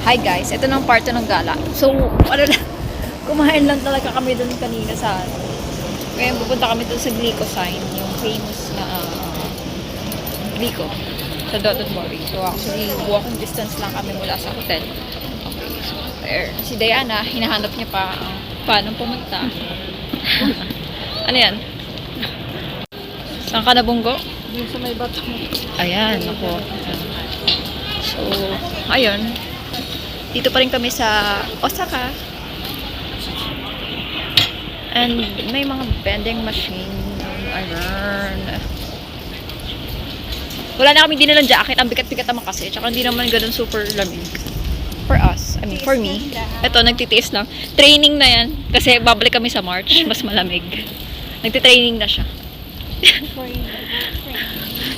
Hi guys, ito na ang part ng gala. So, ano lang, kumain lang talaga kami dun kanina sa ano. Ngayon pupunta kami dun sa Glico sign, yung famous na Glico, sa Doton Mori. So actually, walking distance lang kami mula sa hotel. Okay, so there. Si Diana, hinahanap niya pa paano pumunta. Ano yan? Saan ka nabunggo? Yung sa may bato. Ayan, ako. So, ayun. Dito pa rin kami sa Osaka. And may mga vending machine. Ayan. Wala na kami dinalang jacket. Ang bigat-bigat naman kasi. Tsaka hindi naman ganun super lamig. For us. I mean, for me. Ito, nagtitiis lang. Training na yan. Kasi babalik kami sa March. Mas malamig. Nagtitraining na siya.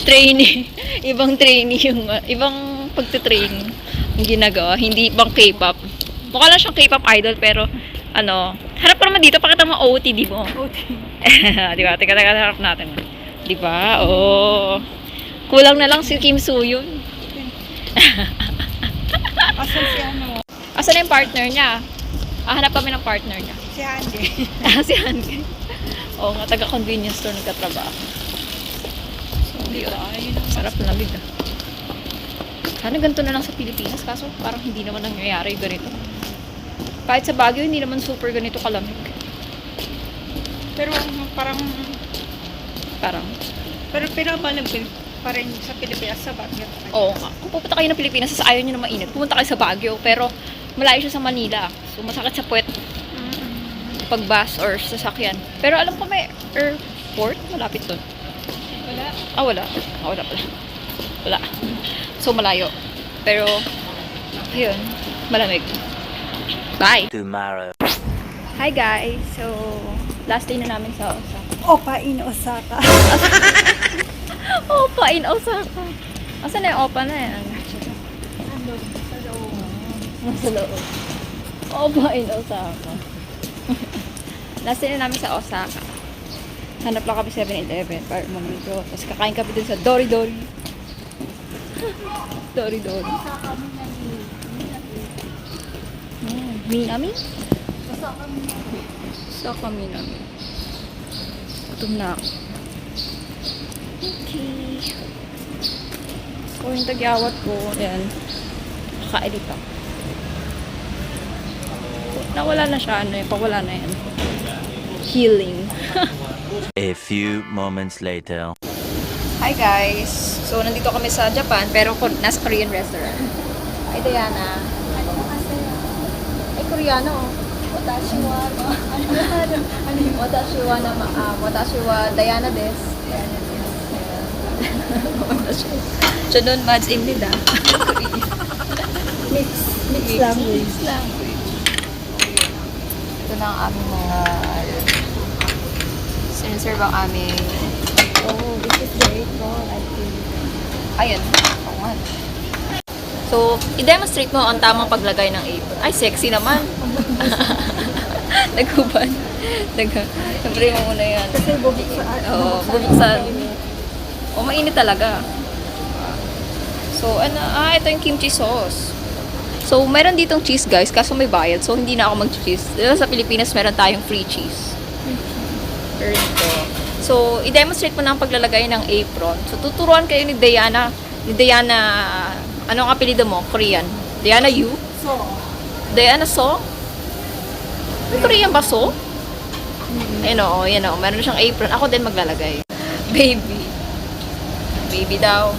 Training. Ibang training yung ibang pagtitraining yung ginagawa. Hindi ibang K-pop. Mukha lang siyang K-pop idol pero ano, harap ko naman dito, pakita mo OOTD mo. Di ba? Teka, harap natin. Di ba? Oh. Kulang na lang si Kim Soo Hyun. Asan si ano? Asan na yung partner niya? Hanap kami ng partner niya. Si Andy. Si Hanky. Oo nga, taga-convenience store nagkatrabaho. So, yun. Sarap na lamig ah. Sana ganito na lang sa Pilipinas, kaso parang hindi naman nangyayari ganito. Kahit sa Baguio, hindi naman super ganito kalamig. Pero parang pero pinabalag pa rin sa Pilipinas sa Baguio. Oo nga. Kung pupunta kayo ng Pilipinas, sa ayaw nyo na mainit, pumunta kayo sa Baguio, pero malayo siya sa Manila. So, masakit sa puwet pag bus or sasakyan. Pero alam ko may airport, malapit doon. Wala. Wala. Wala pala. Wala. So, malayo. Pero, ayun, malamig. Bye! Tomorrow. Hi guys! So, last day na namin sa Osaka. Opa in Osaka. Opa in Osaka. Asan na yung Opa na yan? Sa loob. Opa in Osaka. Last day na namin sa Osaka. Hanap lang kami 7-Eleven para mamito. Tapos kakain kami dun sa Dori Dori. Dori Dori. Minami? Osaka Minami. Gutom na ako. Okay. So, yung tagyawat ko, ayan. Kakaedit ako. Nawala na siya, ano, pawala na yan. Healing. A few moments later. Hi guys! So, nandito kami sa Japan, pero nasa Korean restaurant. Hi Diana. Ay, Koreano. Watashi wa watashi wa Diana desu. Junun mats입니다. Mixed language. Ito na ang aming mga siniserve ang aming Oh, this is very cool. I think. ayun. Oo nga. So, i-demonstrate mo ang tamang paglagay ng apron. Ay, sexy naman. Naghuban. Siyempre mo muna yan. Kasi bubuksan. Oo, bubuksan. O, mainit talaga. So, ito yung kimchi sauce. So, meron ditong cheese, guys, kaso may bayad. So, hindi na ako mag-cheese. Dito sa Pilipinas, meron tayong free cheese. Pero ito. So, i-demonstrate mo na ang paglalagay ng apron. So, tuturuan kayo ni Diana. Anong apelido mo? Korean. Diana Yu? So, Diana So? May Korean ba So? Yan o. Meron siyang apron. Ako din maglalagay. Baby. Baby daw.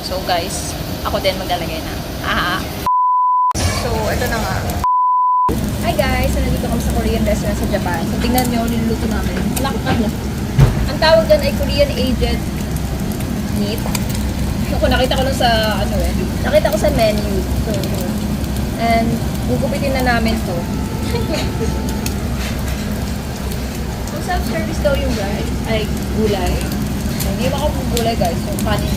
So, guys, ako din maglalagay na. So, ito na nga. Hi guys! So, nandito kami sa Korean restaurant sa Japan. So, tingnan nyo, niluluto namin. Ang tawag dyan ay Korean aged meat. So, nakita ko lang sa, nakita ko sa menu. So, and, gugupitin na namin to. So, self-service daw yung rice. Ay, gulay. So, hindi ba ako gulay guys? So, kanin.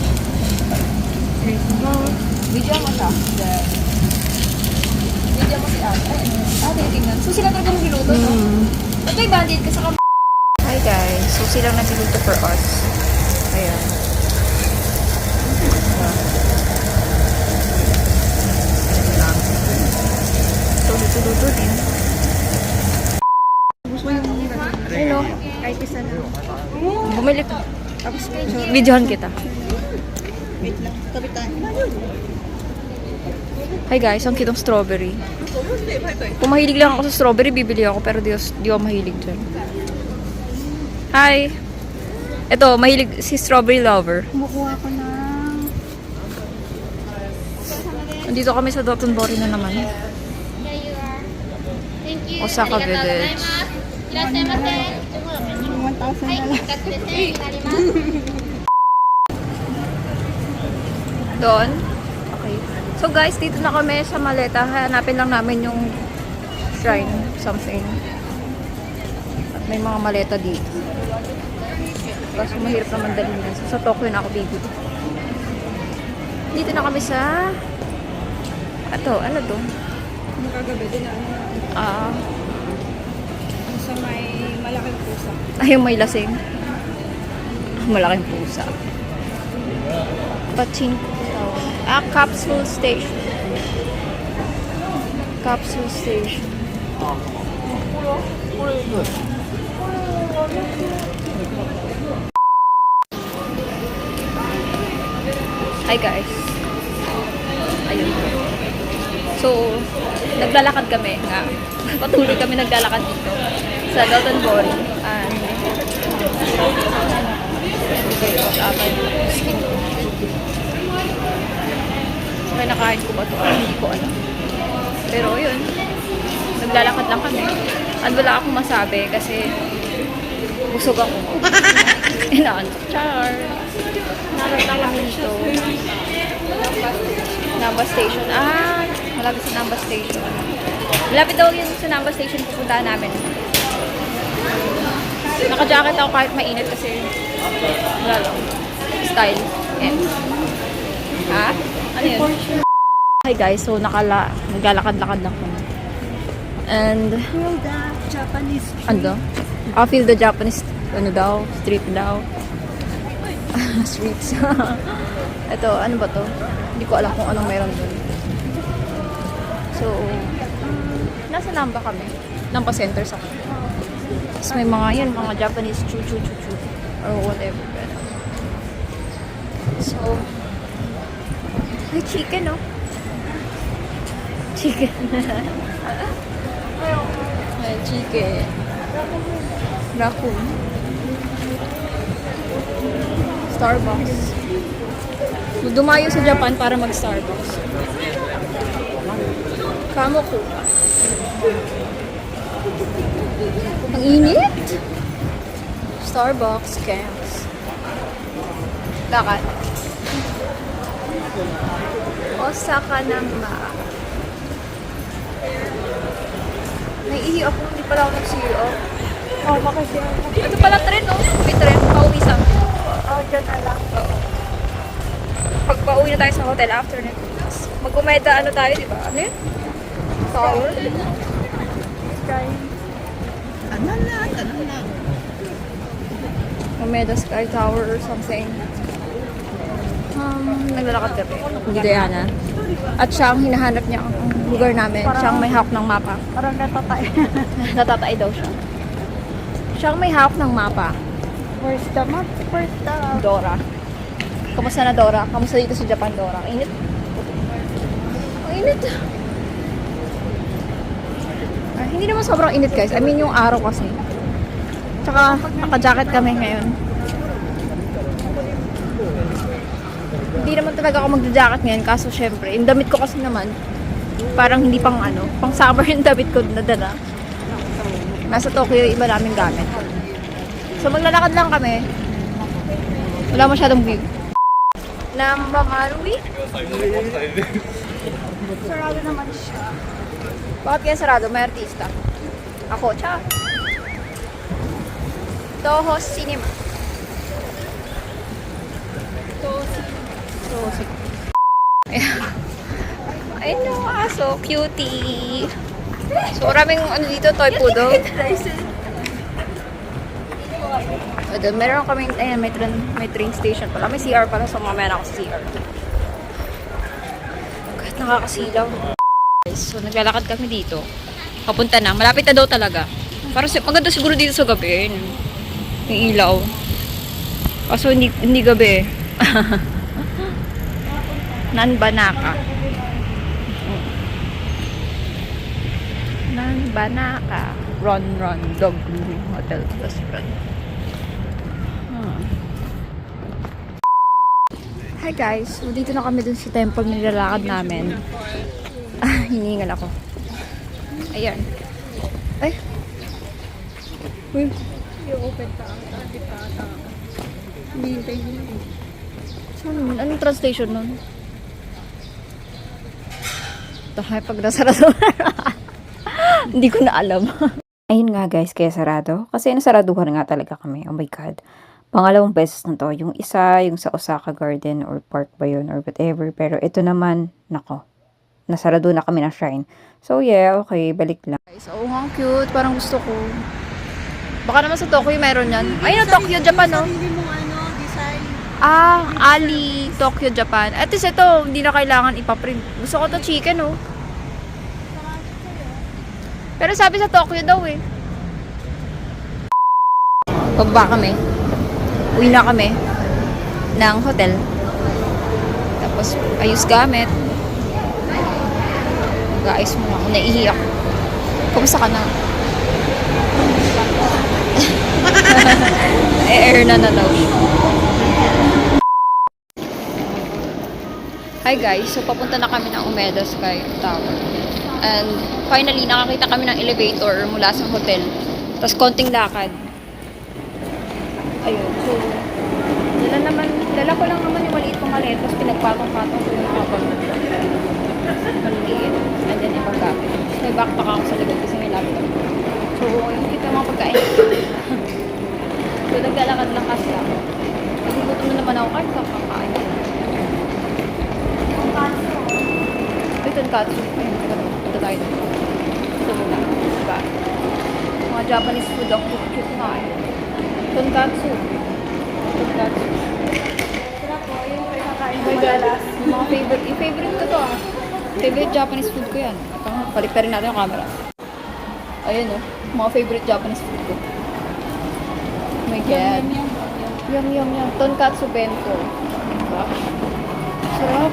Video mo siya. Video mo si Ate. Tingnan. So, sila talaga magluto, no? Ba't may bandit ka sa Hi guys. So, silang nagluluto for us. Ayan. Dudu din. Hello. Kahit isa na. Bumili ka. Tapos Videohan kita. wait lang. Kapitan. Hi guys, ang kitong strawberry. Kung mahilig lang ako sa strawberry, bibili ako. Pero di ako mahilig dyan. Hi! Ito, mahilig si strawberry lover. Kumukuha ko ng... Nandito kami sa Dotonbori na naman. Osaka Village. 1,000 na lang. Doon? Okay. So guys, dito na kami sa maleta. Hanapin lang namin yung shrine, something. At may mga maleta dito. Kaso mahirap naman dalhin yan. So, sa Tokyo na ako bibili. Dito na kami sa... ano to? Ano kagabi din na ano sa may malaking pusa. Yung may lasing. Malaking pusa. Pachinko. Capsule Station. Capsule Station. Hi guys. Ayun. So, naglalakad kami nga. Patuloy kami naglalakad dito sa Dotonbori. And okay, nakain ko ba ito? Hindi ko alam. Pero yun, naglalakad lang kami. At wala akong masabi kasi busog ako. Inaantok. Char! Narating lang dito. Namba Station. Malapit sa Namba Station. Malapit daw yun sa Namba Station pupuntahan namin. Naka-jacket ako kahit mainit kasi wala lang. Style. Ha? Ano yun? Hi guys, so naglalakad-lakad lang kami. And Feel the Japanese ano? Feel the Japanese street daw. Streets. Ito, ano ba to? Hindi ko alam kung anong meron doon. So, nasa Namba kami. Namba Center sa kami. Tapos may mga Japanese chu-chu-chu-chu or whatever. So, ay, chicken, no? Chicken. Ay, chicken. Raccoon. Starbucks. So, dumayo sa Japan para mag-Starbucks. Kamoko. Ang init. Starbucks camps. Lakad. Osaka Namba. Naiihi ako. Hindi pala ako nag-CR. Oh, baka siya. Ito pala tren, no? May tren. Pauwi sa amin. Oh, dyan na lang. Pag pauwi na tayo sa hotel after nito. Mag-umeda ano tayo, di ba? Ano yun? Tower? Sky. Ano na? Umeda Sky Tower or something. Naglalakad kami. Hindi Diana. At siya ang hinahanap niya ang lugar namin. Siya ang may hawak ng mapa. Parang natatay. Natatay daw siya. Siya ang may hawak ng mapa. Where's the map? Where's the... Dora. Kamusta na Dora? Kamusta dito sa Japan, Dora? Init? Ang init. Hindi naman sobrang init guys. I mean yung araw kasi. Tsaka naka-jacket kami ngayon. Hindi naman talaga ako mag-jacket ngayon. Kaso syempre, yung damit ko kasi naman, parang hindi pang pang summer yung damit ko na dala. Nasa Tokyo yung iba namin gamit. So maglalakad lang kami. Wala masyadong view. Namba Marui? Sarado naman siya. Bakit kaya sarado? May artista. Ako, tsaka. Toho Cinema. Toho Cinema. Ayun yung aso. Cutie. So, maraming dito, toy poodle. Meron kami, ayan, may train station pala. May CR pala, so mamaya na ako sa CR. Kahit nakakasilaw. So, naglalakad kami dito. Papunta na. Malapit na daw talaga. Para maganda siguro dito sa gabi. Yung ilaw. Kaso hindi gabi. Nanbanaka. Nanbanaka. Ron, Dog Hotel Restaurant. Hi guys, so dito na kami dun sa temple na nilalakad namin. Hiningal ako. Ayan. Ay. Uy. Yung open ta. Hindi hintay nila. Saan? Anong translation nun? Tahay pag nasarado. Hindi ko na alam. Ayun nga guys, kaya sarado. Kasi nasaraduhan nga talaga kami. Oh my God. Pangalawang beses na to. Yung isa, yung sa Osaka Garden or Park ba yun or whatever. Pero ito naman, nako. Nasarado na kami ng shrine. So yeah, okay, balik lang. Guys, oh, ang cute. Parang gusto ko. Baka naman sa Tokyo meron yan. Ayun, Tokyo, Japan, no? Hindi mo design. Ali, Tokyo, Japan. At least ito, hindi na kailangan ipaprint. Gusto ko to chicken, oh. Pero sabi sa Tokyo daw, eh. Pababa kami. Uwi na kami ng hotel. Tapos, ayos gamit. Mag-ayos muna ako. Naiiyak. Kumusta ka na? Air na daw. Hi guys, so papunta na kami ng Umeda Sky Tower. And finally, nakakita kami ng elevator mula sa hotel. Tapos konting lakad. Ayun, so dala ko lang naman yung maliit kong maliit. Tapos pinagpatong-patong ko yung kapag maliit. And then ibang gamit. So may backpack ako sa likod kasi may laptop. So yung kita mga pagkain. So naglalakad lang kasi ako. Kasi gutom na naman ako kahit sa kakain. Ito tonkatsu. Ayun, punta tayo dito. Ito muna. Diba? Mga Japanese food ang cute nga eh. Tonkatsu. Sarap po, yung kakain Oh my God. Yung favorite ko to ah. Favorite Japanese food ko yan. Ito nga, balik pa rin natin yung camera. Ayun oh, mga favorite Japanese food ko. Oh my God. Yum. Tonkatsu bento. Diba? Sarap.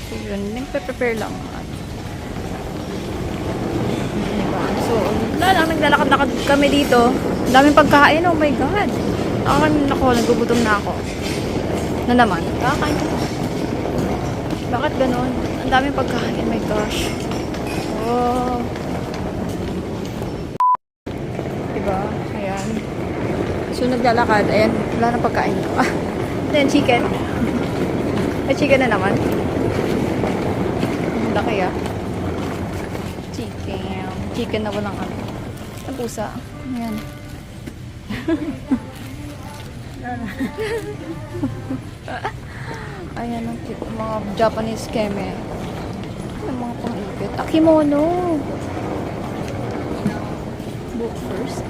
So yun, nagpe-prepare lang. So, naglalakad-lakad kami dito. Ang daming pagkain, oh my God. Ako, nagugutom na ako. Na naman, kakain ko. Bakit ganun? Ang daming pagkain, oh my gosh. Oh. Diba? Ayan. So, naglalakad. Ayan, wala na pagkain ko. Then, chicken. Ay, chicken na naman. Ang laki ah. Chicken na walang ano. Ang pusa. Ayan. Ayan ang cute. Mga Japanese keme. Ang mga pang-ipit. Kimono. Book first.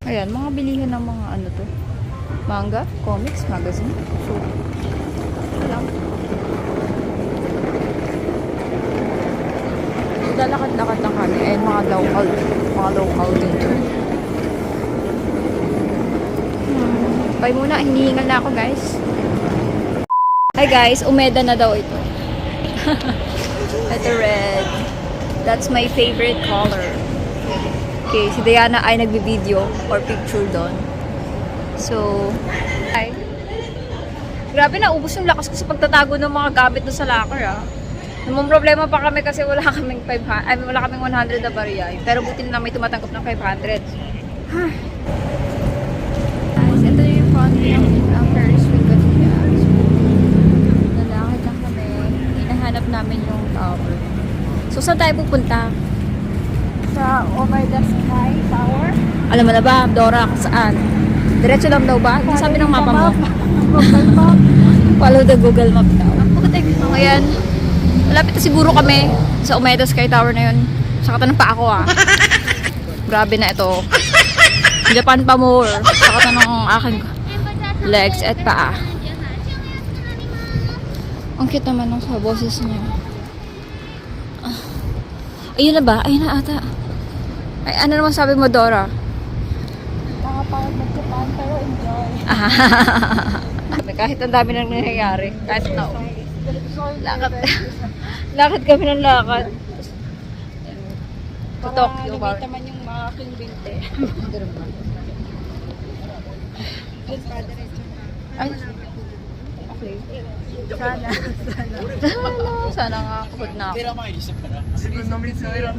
Ayan, mga bilihan ng mga ano to. Manga, comics, magazine. So, alam. Lalakad-lakad lang kami. Ayan, mga local dito. Bye muna. Hinihingal na ako, guys. Hi, guys. Umeda na daw ito. Ito red. That's my favorite color. Okay, si Diana ay nagbi-video or picture doon. So, hi. Grabe na, ubos yung lakas ko sa pagtatago ng mga gamit doon sa locker, ah. Namang problema pa kami kasi wala kaming 100 na barya. Pero buti na may tumatanggap ng 500. Guys, ito yung front ng Ferris wheel kanina. So, lalakad lang kami. Hinahanap namin yung tower. So, saan tayo pupunta? Sa Over the Sky Tower. Alam mo na ba, Dora, kung saan? Diretso lang daw ba? Ano sabi ng mapa mo? Google Map. Follow the Google Map daw. So, ayan. Malapit na siguro kami sa Umeda Sky Tower na yun. Sakata ng pa ako ah. Grabe na ito. Japan pa more. Sakot na ng aking legs at paa. Ang cute naman ng sa boses niya. Ah. Ayun na ba? Ayun na ata. Ay, ano naman sabi mo, Dora? Nakapagod mag-Japan pero enjoy. Kahit ang dami nang nangyayari. Kahit na. Lakad. Lakad kami ng lakad. To Tokyo ba? Para naman yung mga aking binte. Good pa, diretso ka. Ay. Okay. Sana nga kapag na ako.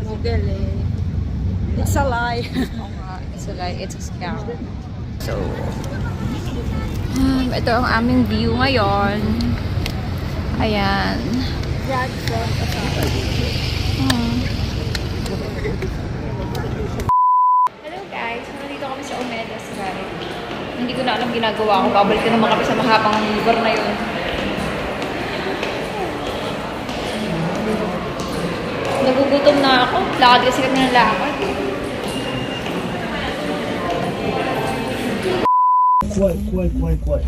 Google eh. It's a lie. Oo nga, it's a lie, it's a scam. So, ito ang aming view ngayon. Ayan. Brad from Osaka. Hello guys, nandito kami sa Omega Sky. Hindi ko na alam ginagawa ko. Babalik na naman kami sa mahabang lugar na yun. Nagugutom na ako. Lakad kasi kami ng lakad. 怖い怖い怖い怖い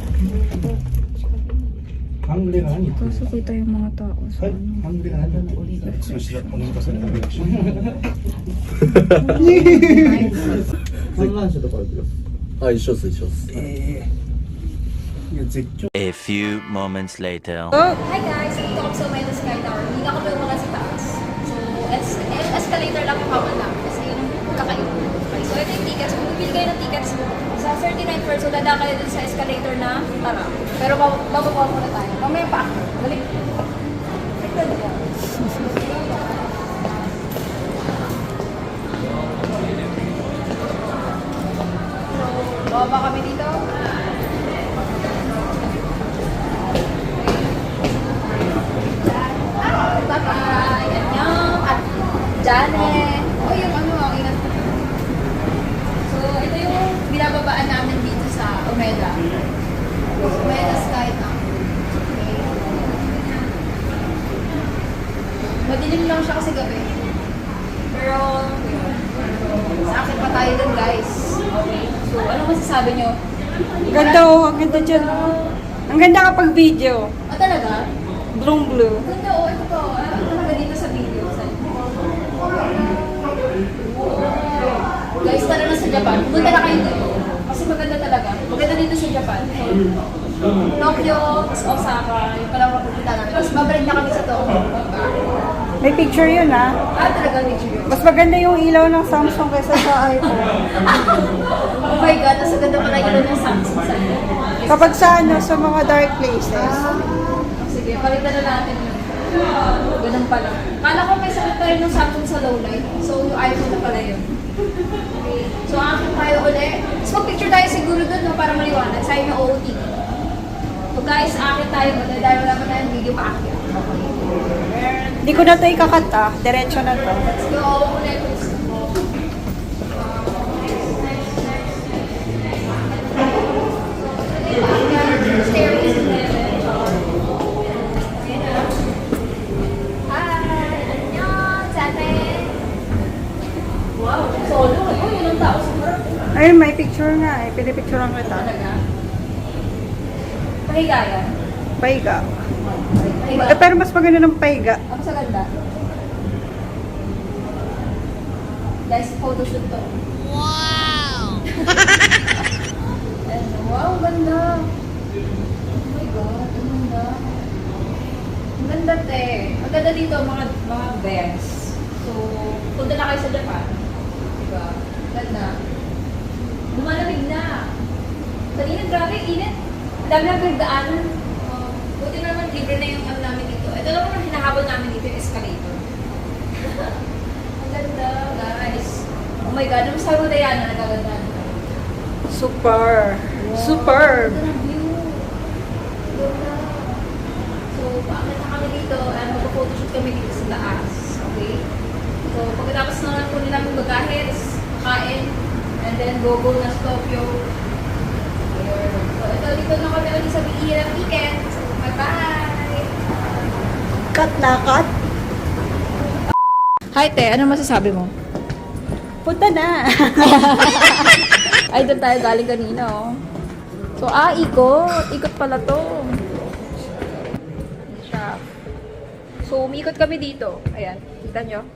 半グレが何言ってるんですか Kita yung mga tao. はい半グレが何言ってるんですか少しお任せになりましょう観覧車とかあるけどあ、一緒っす、一緒っす。いや絶叫 A few moments later. Hi guys! Dito kami sa Omega Sky Tower. Hindi na kami umaga sa taas. So, escalator lang yung hawan namin. Kasi yun yung kakaiba. Okay, so ito yung tickets. Kung bibili kayo ng tickets, sa 39 first, so dada kayo dun sa escalator na tara. Pero bababa muna tayo. Mamaya pa ako. Balik. Tignan niyo. So, bababa kami dito. Bye-bye! Annyeong! At Janet! O yung ano, ang ingat ko. So, ito yung binababaan namin dito sa Omega. Omega Sky Tower. Okay. Madilim lang siya kasi gabi. Pero, sa akin pa tayo dun guys. Okay. So, ano masasabi nyo? Ganda oh, ang ganda dyan oh. Ang ganda kapag video. Ah, talaga? Blue blue. Ganda oh, ito to. Ano talaga dito sa video? Guys, tara na sa Japan. Punta na kayo dito. Kasi maganda talaga. Maganda dito sa Japan. Tokyo, Osaka, yung palang mapupunta namin. Tapos babalik na kami sa Tokyo. May picture yun ah. Ah, talaga picture yun. Mas maganda yung ilaw ng Samsung kaysa sa iPhone. Oh my God, tas ganda pala yun ng Samsung sa iyo. Kapag sa ano, sa mga dark places. Sige, palitan na natin yun. Ganun pala. Kala ko may sakit pa rin ng Samsung sa low light. So, yung iPhone na pala yun. Okay. So, akin tayo ulit. Tapos mag-picture tayo siguro doon, no, para maliwanag. Sa inyo OOTD. So, guys, akin tayo ulit. Dahil wala pa tayong video pa akin. Hindi ko na ito ikakat ah. Diretso na to. Let's go ulit. Wow, solo. Oh, yun ang tao siguro. Ayun, may picture nga eh. Pinipicturean kita. Talaga? Pahiga yan? Paiga. Pahiga. Eh, pero mas maganda ng paiga. Ako sa ganda. Guys, photoshoot to. Wow! Wow, ganda. Oh my God, ang ganda. Ang ganda, te. Ang ganda dito, mga best. So, punta na kayo sa Japan. Diba? Ganda. Lumalamig na. Kanina, grabe, init. Ang dami na pinagdaanan. Buti naman, libre na yung ano namin dito. Ito lang naman hinahabol namin dito, yung escalator. Ang ganda, guys. Oh my God, ano sabi mo, Diana, nagaganda? Super. Superb. Ganda ng view. Ganda. So, paakit na kami dito, mag-photoshoot kami dito sa taas. Okay? So, pagkatapos na lang kunin namin bagahe, kakain, and then go na sa Tokyo. Ayun. So, ito, dito na kami ulit sa BE ng weekend. So, bye-bye! Cut na cut. Hi, te. Ano masasabi mo? Punta na. Ay, doon tayo galing kanina, oh. So, ikot. Ikot pala to. Yan siya. So, umiikot kami dito. Ayan. Kita nyo?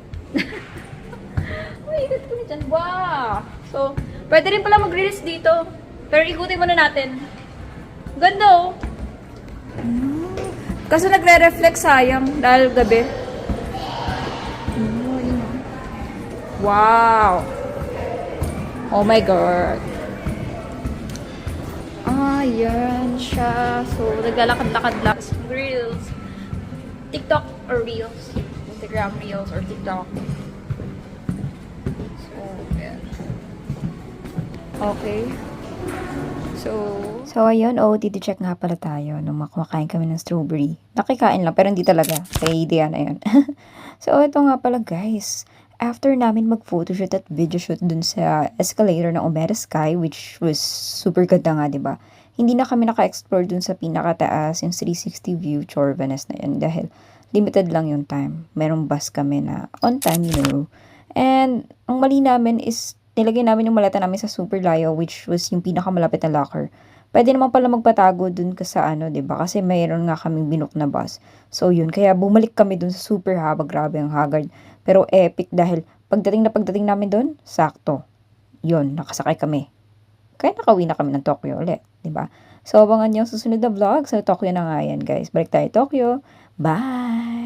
Umiikot kami dyan. Wow! So, pwede rin pala mag-release dito. Pero ikutin muna natin. Ganda, oh. Kaso nagre-reflect sayang dahil gabi. Wow! Oh my God! Yan siya. So, naglalakad-lakad lang. Reels. TikTok or Reels. Instagram Reels or TikTok. So, yan. Okay. So, ayun, check nga pala tayo nung kumakain kami ng strawberry. Nakikain lang, pero hindi talaga. Kay Diana yun. So, ito nga pala guys. After namin mag-photoshoot at video shoot dun sa escalator ng Omega Sky, which was super ganda nga, diba? Hindi na kami naka-explore dun sa pinakataas, yung 360 view, Chorvanes na yun. Dahil limited lang yung time. Merong bus kami na on time, you know. And, ang mali namin is, nilagay namin yung maleta namin sa super layo, which was yung pinakamalapit na locker. Pwede naman pala magpatago dun ka sa diba? Kasi mayroon nga kaming binook na bus. So yun, kaya bumalik kami dun sa super haba, grabe ang haggard. Pero epic dahil pagdating namin dun, sakto. Yun, nakasakay kami. Kaya nakauwi na kami ng Tokyo ulit, diba? So abangan nyo ang susunod na vlog sa Tokyo na nga yan, guys. Balik tayo Tokyo. Bye!